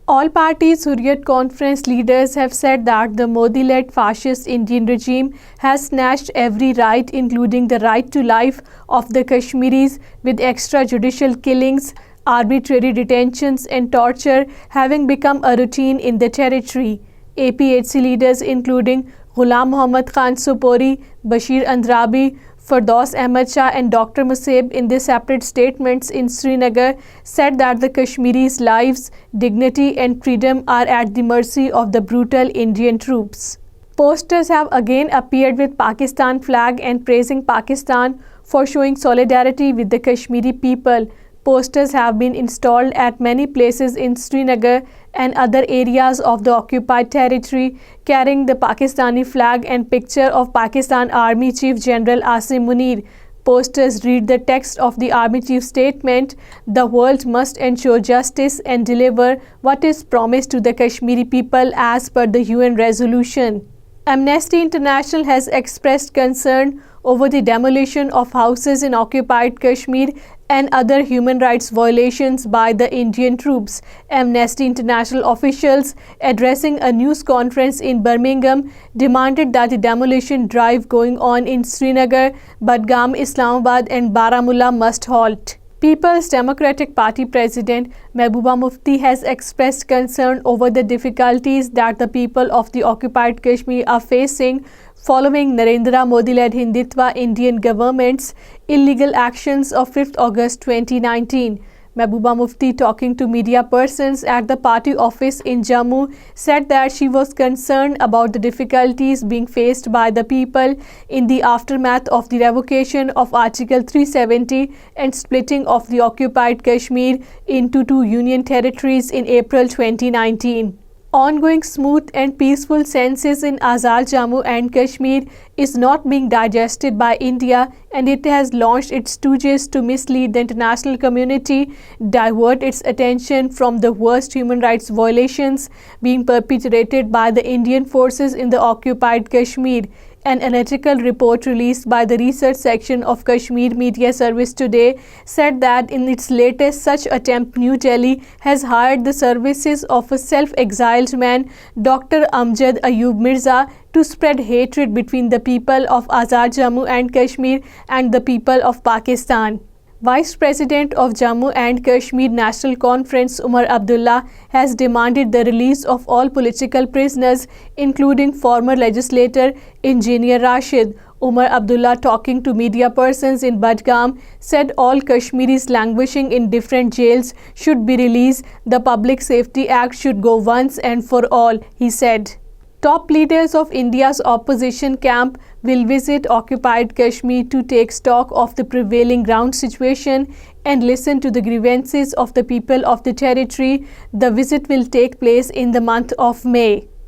All Parties Hurriyat Conference leaders have said that the Modi-led fascist Indian regime has snatched every right, including the right to life, of the Kashmiris, with extra-judicial killings, arbitrary detentions and torture having become a routine in the territory. APHC leaders including Ghulam Muhammad Khan Sopori, Bashir Andrabi, Firdous Ahmed, Shah and Dr. Musaib in their separate statements in Srinagar said that the Kashmiris' lives, dignity and freedom are at the mercy of the brutal Indian troops. Posters have again appeared with Pakistan flag and praising Pakistan for showing solidarity with the Kashmiri people. Posters have been installed at many places in Srinagar and other areas of the occupied territory carrying the Pakistani flag and picture of Pakistan Army Chief General Asim Munir. Posters read the text of the Army Chief's statement, "The world must ensure justice and deliver what is promised to the Kashmiri people as per the UN resolution." Amnesty International has expressed concern over the demolition of houses in occupied Kashmir and other human rights violations by the Indian troops. Amnesty International officials addressing a news conference in Birmingham demanded that the demolition drive going on in Srinagar, Budgam, Islamabad and Baramulla must halt. People's Democratic Party President Mehbooba Mufti has expressed concern over the difficulties that the people of the occupied Kashmir are facing following Narendra Modi-led Hindutva Indian government's illegal actions of 5th August 2019. Mehbooba Mufti, talking to media persons at the party office in Jammu, said that she was concerned about the difficulties being faced by the people in the aftermath of the revocation of Article 370 and splitting of the occupied Kashmir into two union territories in April 2019. Ongoing smooth and peaceful census in Azad Jammu and Kashmir is not being digested by India, and it has launched its stooges to mislead the international community, divert its attention from the worst human rights violations being perpetrated by the Indian forces in the occupied Kashmir. An analytical report released by the research section of Kashmir Media Service today said that in its latest such attempt, New Delhi has hired the services of a self-exiled man, Dr. Amjad Ayub Mirza, to spread hatred between the people of Azad Jammu and Kashmir and the people of Pakistan. Vice President of Jammu and Kashmir National Conference Umar Abdullah has demanded the release of all political prisoners, including former legislator Engineer Rashid. Umar Abdullah, talking to media persons in Budgam, said all Kashmiris languishing in different jails should be released. The Public Safety Act should go once and for all, he said. Top leaders of India's opposition camp will visit occupied Kashmir to take stock of the prevailing ground situation and listen to the grievances of the people of the territory. The visit will take place in the month of May.